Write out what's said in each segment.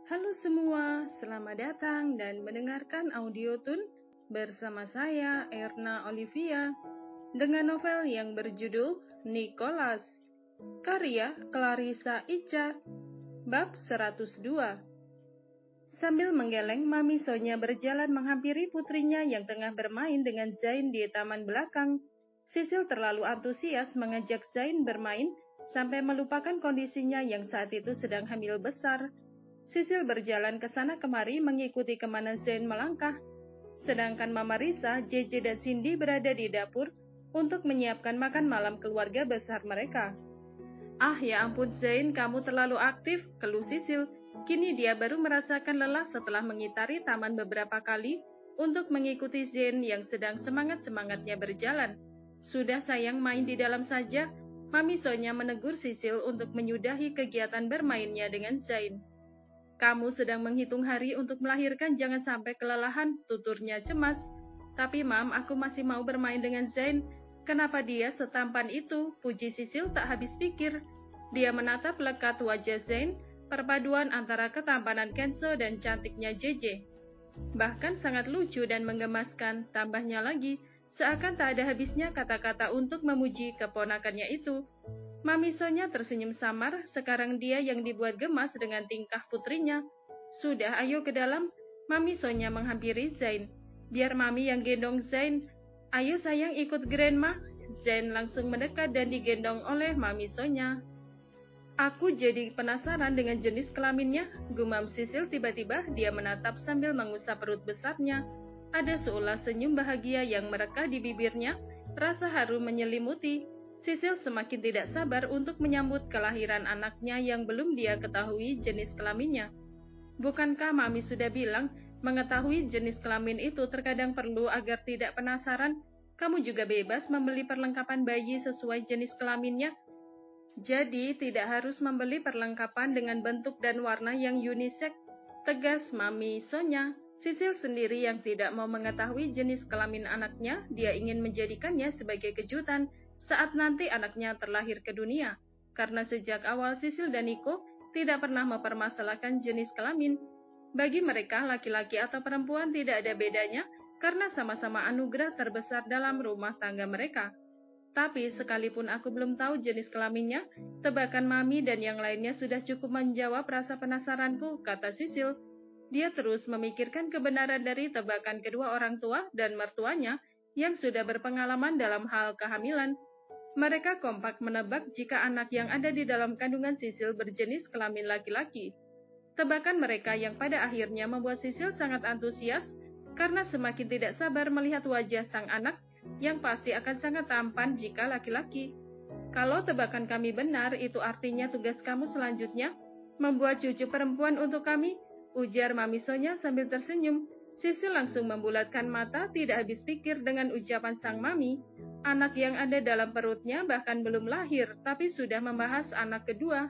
Halo semua, selamat datang dan mendengarkan audio tun bersama saya Erna Olivia dengan novel yang berjudul Nicholas, karya Clarissa Ica, bab 102. Sambil menggeleng, Mami Sonya berjalan menghampiri putrinya yang tengah bermain dengan Zain di taman belakang. Sisil terlalu antusias mengajak Zain bermain sampai melupakan kondisinya yang saat itu sedang hamil besar. Sisil berjalan ke sana kemari mengikuti kemana Zain melangkah. Sedangkan Mama Risa, JJ dan Cindy berada di dapur untuk menyiapkan makan malam keluarga besar mereka. Ah ya ampun Zain, kamu terlalu aktif, keluh Sisil. Kini dia baru merasakan lelah setelah mengitari taman beberapa kali untuk mengikuti Zain yang sedang semangat-semangatnya berjalan. Sudah sayang main di dalam saja. Mami Sonya menegur Sisil untuk menyudahi kegiatan bermainnya dengan Zain. Kamu sedang menghitung hari untuk melahirkan, jangan sampai kelelahan, tuturnya cemas. Tapi Mam, aku masih mau bermain dengan Zain. Kenapa dia setampan itu? Puji Sisil tak habis pikir. Dia menatap lekat wajah Zain, perpaduan antara ketampanan Kenzo dan cantiknya JJ. Bahkan sangat lucu dan menggemaskan, tambahnya lagi, seakan tak ada habisnya kata-kata untuk memuji keponakannya itu. Mami Sonya tersenyum samar, sekarang dia yang dibuat gemas dengan tingkah putrinya. Sudah, ayo ke dalam. Mami Sonya menghampiri Zain. Biar Mami yang gendong Zain. Ayo sayang ikut Grandma. Zain langsung mendekat dan digendong oleh Mami Sonya. Aku jadi penasaran dengan jenis kelaminnya, gumam Sisil tiba-tiba. Dia menatap sambil mengusap perut besarnya. Ada seulas senyum bahagia yang mereka di bibirnya, rasa haru menyelimuti. Sisil semakin tidak sabar untuk menyambut kelahiran anaknya yang belum dia ketahui jenis kelaminnya. Bukankah Mami sudah bilang, mengetahui jenis kelamin itu terkadang perlu agar tidak penasaran? Kamu juga bebas membeli perlengkapan bayi sesuai jenis kelaminnya. Jadi tidak harus membeli perlengkapan dengan bentuk dan warna yang unisex, tegas Mami Sonya. Sisil sendiri yang tidak mau mengetahui jenis kelamin anaknya, dia ingin menjadikannya sebagai kejutan saat nanti anaknya terlahir ke dunia. Karena sejak awal Sisil dan Nico tidak pernah mempermasalahkan jenis kelamin. Bagi mereka, laki-laki atau perempuan tidak ada bedanya karena sama-sama anugerah terbesar dalam rumah tangga mereka. Tapi sekalipun aku belum tahu jenis kelaminnya, tebakan Mami dan yang lainnya sudah cukup menjawab rasa penasaranku, kata Sisil. Dia terus memikirkan kebenaran dari tebakan kedua orang tua dan mertuanya yang sudah berpengalaman dalam hal kehamilan. Mereka kompak menebak jika anak yang ada di dalam kandungan Sisil berjenis kelamin laki-laki. Tebakan mereka yang pada akhirnya membuat Sisil sangat antusias karena semakin tidak sabar melihat wajah sang anak yang pasti akan sangat tampan jika laki-laki. Kalau tebakan kami benar, itu artinya tugas kamu selanjutnya membuat cucu perempuan untuk kami, ujar Mami Sonya sambil tersenyum. Sisil langsung membulatkan mata, tidak habis pikir dengan ucapan sang Mami. Anak yang ada dalam perutnya bahkan belum lahir, tapi sudah membahas anak kedua.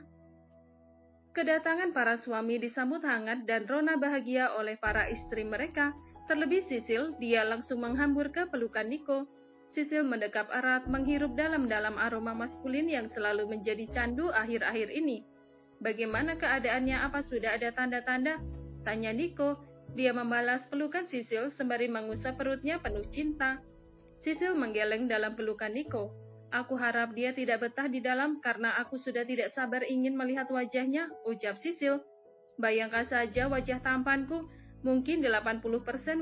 Kedatangan para suami disambut hangat dan rona bahagia oleh para istri mereka. Terlebih Sisil, dia langsung menghambur ke pelukan Nico. Sisil mendekap erat, menghirup dalam-dalam aroma maskulin yang selalu menjadi candu akhir-akhir ini. Bagaimana keadaannya? Apa sudah ada tanda-tanda? Tanya Nico. Dia membalas pelukan Sisil sembari mengusap perutnya penuh cinta. Sisil menggeleng dalam pelukan Nico. Aku harap dia tidak betah di dalam karena aku sudah tidak sabar ingin melihat wajahnya, ucap Sisil. Bayangkan saja wajah tampanku, mungkin 80%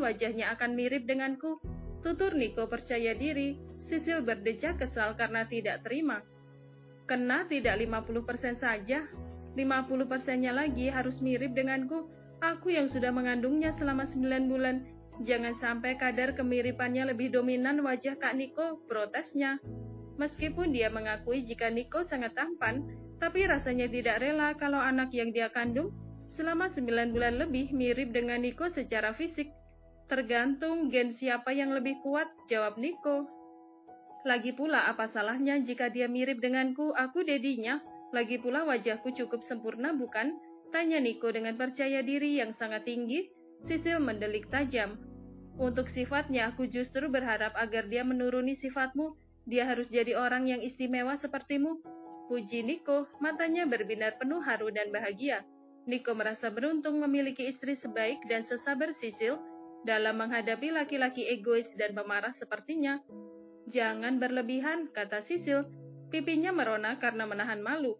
wajahnya akan mirip denganku. Tutur Nico percaya diri. Sisil berdecak kesal karena tidak terima. Kena tidak 50% saja, 50%-nya lagi harus mirip denganku. Aku yang sudah mengandungnya selama 9 bulan. Jangan sampai kadar kemiripannya lebih dominan wajah Kak Nico, protesnya. Meskipun dia mengakui jika Nico sangat tampan, tapi rasanya tidak rela kalau anak yang dia kandung selama 9 bulan lebih mirip dengan Nico secara fisik. Tergantung gen siapa yang lebih kuat, jawab Nico. Lagi pula apa salahnya jika dia mirip denganku, aku dedinya. Lagi pula wajahku cukup sempurna bukan? Tanya Nico dengan percaya diri yang sangat tinggi. Sisil mendelik tajam. Untuk sifatnya, aku justru berharap agar dia menuruni sifatmu. Dia harus jadi orang yang istimewa sepertimu. Puji Nico, matanya berbinar penuh haru dan bahagia. Nico merasa beruntung memiliki istri sebaik dan sesabar Sisil dalam menghadapi laki-laki egois dan pemarah sepertinya. "Jangan berlebihan," kata Sisil. Pipinya merona karena menahan malu.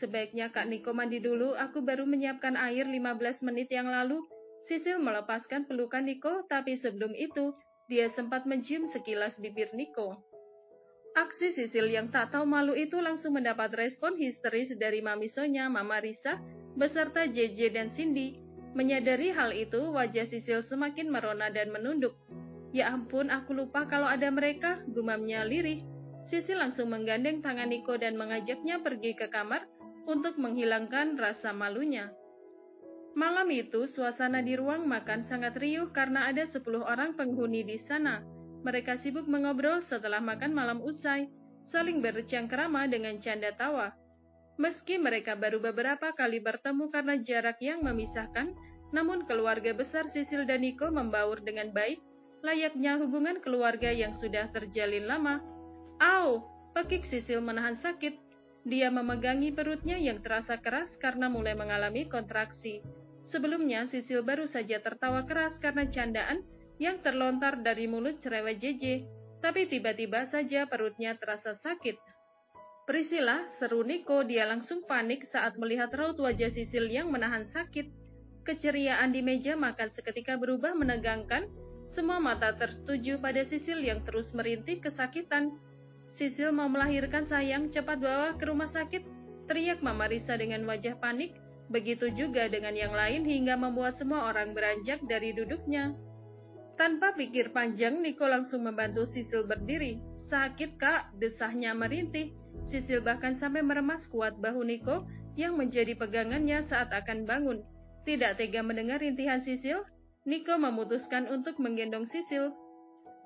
"Sebaiknya Kak Nico mandi dulu, aku baru menyiapkan air 15 menit yang lalu." Sisil melepaskan pelukan Nico, tapi sebelum itu, dia sempat mencium sekilas bibir Nico. Aksi Sisil yang tak tahu malu itu langsung mendapat respon histeris dari mamisonya, Mama Risa, beserta JJ dan Cindy. Menyadari hal itu, wajah Sisil semakin merona dan menunduk. "Ya ampun, aku lupa kalau ada mereka," gumamnya lirih. Sisil langsung menggandeng tangan Nico dan mengajaknya pergi ke kamar untuk menghilangkan rasa malunya. Malam itu, suasana di ruang makan sangat riuh karena ada 10 orang penghuni di sana. Mereka sibuk mengobrol setelah makan malam usai, saling bercengkerama dengan canda tawa. Meski mereka baru beberapa kali bertemu karena jarak yang memisahkan, namun keluarga besar Sisil dan Nico membaur dengan baik, layaknya hubungan keluarga yang sudah terjalin lama. "Au!" Pekik Sisil menahan sakit. Dia memegangi perutnya yang terasa keras karena mulai mengalami kontraksi. Sebelumnya, Sisil baru saja tertawa keras karena candaan yang terlontar dari mulut cerewet JJ, tapi tiba-tiba saja perutnya terasa sakit. "Priscilla," seru Nico, dia langsung panik saat melihat raut wajah Sisil yang menahan sakit. Keceriaan di meja makan seketika berubah menegangkan, semua mata tertuju pada Sisil yang terus merintih kesakitan. "Sisil mau melahirkan sayang, cepat bawa ke rumah sakit," teriak Mama Risa dengan wajah panik, begitu juga dengan yang lain hingga membuat semua orang beranjak dari duduknya. Tanpa pikir panjang, Nico langsung membantu Sisil berdiri. "Sakit, Kak," desahnya merintih. Sisil bahkan sampai meremas kuat bahu Nico yang menjadi pegangannya saat akan bangun. Tidak tega mendengar rintihan Sisil, Nico memutuskan untuk menggendong Sisil.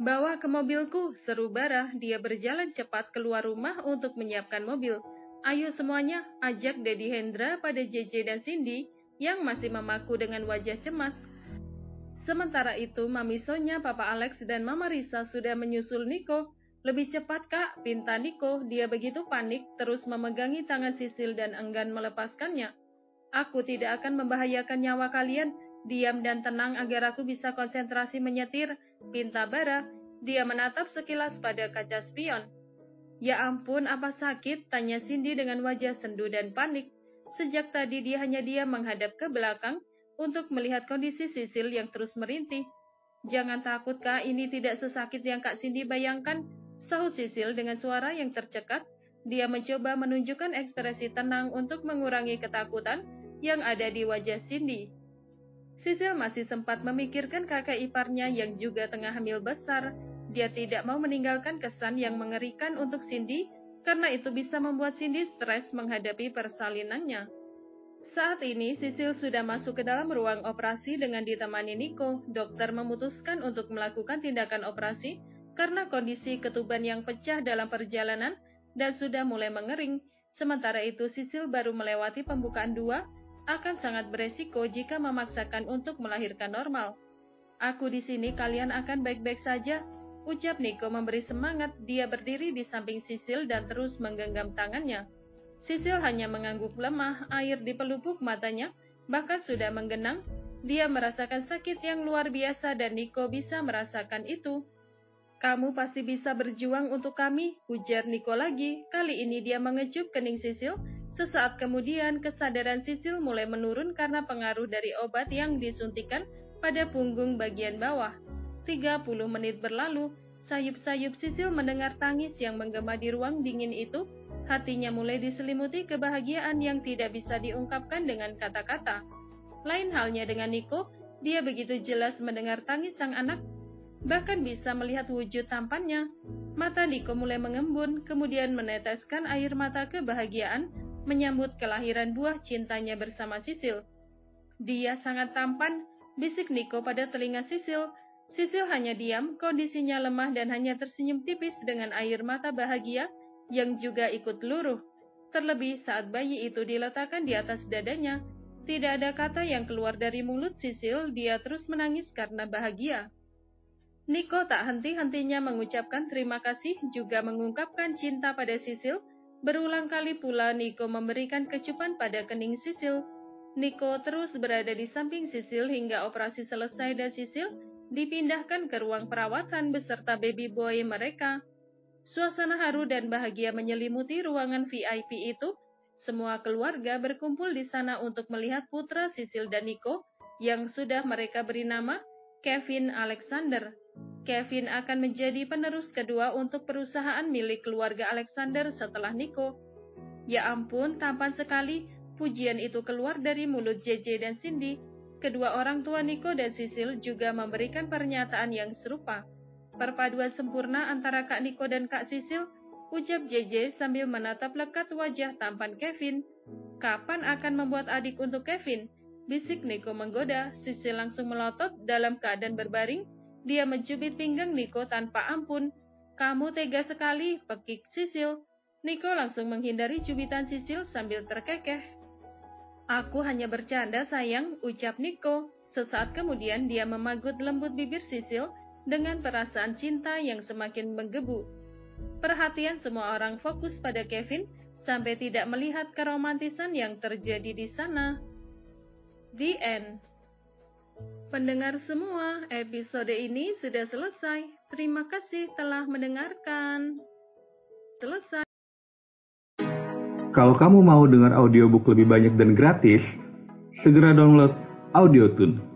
"Bawa ke mobilku," seru Bara. Dia berjalan cepat keluar rumah untuk menyiapkan mobil. "Ayo semuanya," ajak Dedi Hendra pada JJ dan Cindy yang masih memaku dengan wajah cemas. Sementara itu, Mami Sonya, Papa Alex, dan Mama Risa sudah menyusul Nico. "Lebih cepat, Kak," pinta Nico. Dia begitu panik, terus memegangi tangan Sisil dan enggan melepaskannya. "Aku tidak akan membahayakan nyawa kalian. Diam dan tenang agar aku bisa konsentrasi menyetir," pinta Bara. Dia menatap sekilas pada kaca spion. "Ya ampun, apa sakit?" tanya Cindy dengan wajah sendu dan panik. Sejak tadi dia hanya diam menghadap ke belakang untuk melihat kondisi Sisil yang terus merintih. "Jangan takut, Kak, ini tidak sesakit yang Kak Cindy bayangkan," sahut Sisil dengan suara yang tercekat. Dia mencoba menunjukkan ekspresi tenang untuk mengurangi ketakutan yang ada di wajah Cindy. Sisil masih sempat memikirkan kakak iparnya yang juga tengah hamil besar. Dia tidak mau meninggalkan kesan yang mengerikan untuk Cindy, karena itu bisa membuat Cindy stres menghadapi persalinannya. Saat ini, Sisil sudah masuk ke dalam ruang operasi dengan ditemani Nico. Dokter memutuskan untuk melakukan tindakan operasi karena kondisi ketuban yang pecah dalam perjalanan dan sudah mulai mengering. Sementara itu, Sisil baru melewati pembukaan 2, akan sangat beresiko jika memaksakan untuk melahirkan normal. "Aku di sini, kalian akan baik-baik saja," ucap Nico memberi semangat. Dia berdiri di samping Sisil dan terus menggenggam tangannya. Sisil hanya mengangguk lemah, air di pelupuk matanya bahkan sudah menggenang. Dia merasakan sakit yang luar biasa dan Nico bisa merasakan itu. "Kamu pasti bisa berjuang untuk kami," ujar Nico lagi. Kali ini dia mengecup kening Sisil. Sesaat kemudian, kesadaran Sisil mulai menurun karena pengaruh dari obat yang disuntikan pada punggung bagian bawah. 30 menit berlalu, sayup-sayup Sisil mendengar tangis yang menggema di ruang dingin itu. Hatinya mulai diselimuti kebahagiaan yang tidak bisa diungkapkan dengan kata-kata. Lain halnya dengan Nico, dia begitu jelas mendengar tangis sang anak, bahkan bisa melihat wujud tampannya. Mata Nico mulai mengembun, kemudian meneteskan air mata kebahagiaan menyambut kelahiran buah cintanya bersama Sisil. "Dia sangat tampan," bisik Nico pada telinga Sisil. Sisil hanya diam, kondisinya lemah dan hanya tersenyum tipis dengan air mata bahagia yang juga ikut luruh. Terlebih saat bayi itu diletakkan di atas dadanya, tidak ada kata yang keluar dari mulut Sisil, dia terus menangis karena bahagia. Nico tak henti-hentinya mengucapkan terima kasih, juga mengungkapkan cinta pada Sisil. Berulang kali pula Nico memberikan kecupan pada kening Sisil. Nico terus berada di samping Sisil hingga operasi selesai dan Sisil dipindahkan ke ruang perawatan beserta baby boy mereka. Suasana haru dan bahagia menyelimuti ruangan VIP itu. Semua keluarga berkumpul di sana untuk melihat putra Sisil dan Nico yang sudah mereka beri nama Kevin Alexander. Kevin akan menjadi penerus kedua untuk perusahaan milik keluarga Alexander setelah Nico. Ya ampun, tampan sekali. Pujian itu keluar dari mulut JJ dan Cindy. Kedua orang tua Nico dan Sisil juga memberikan pernyataan yang serupa. Perpaduan sempurna antara Kak Nico dan Kak Sisil, ucap JJ sambil menatap lekat wajah tampan Kevin. Kapan akan membuat adik untuk Kevin? Bisik Nico menggoda. Sisil langsung melotot dalam keadaan berbaring. Dia mencubit pinggang Nico tanpa ampun. Kamu tega sekali, pekik Sisil. Nico langsung menghindari cubitan Sisil sambil terkekeh. Aku hanya bercanda sayang, ucap Nico. Sesaat kemudian dia memagut lembut bibir Sisil dengan perasaan cinta yang semakin menggebu. Perhatian semua orang fokus pada Kevin sampai tidak melihat keromantisan yang terjadi di sana. The End. Pendengar semua, episode ini sudah selesai. Terima kasih telah mendengarkan. Selesai. Kalau kamu mau dengar audiobook lebih banyak dan gratis, segera download Audiotune.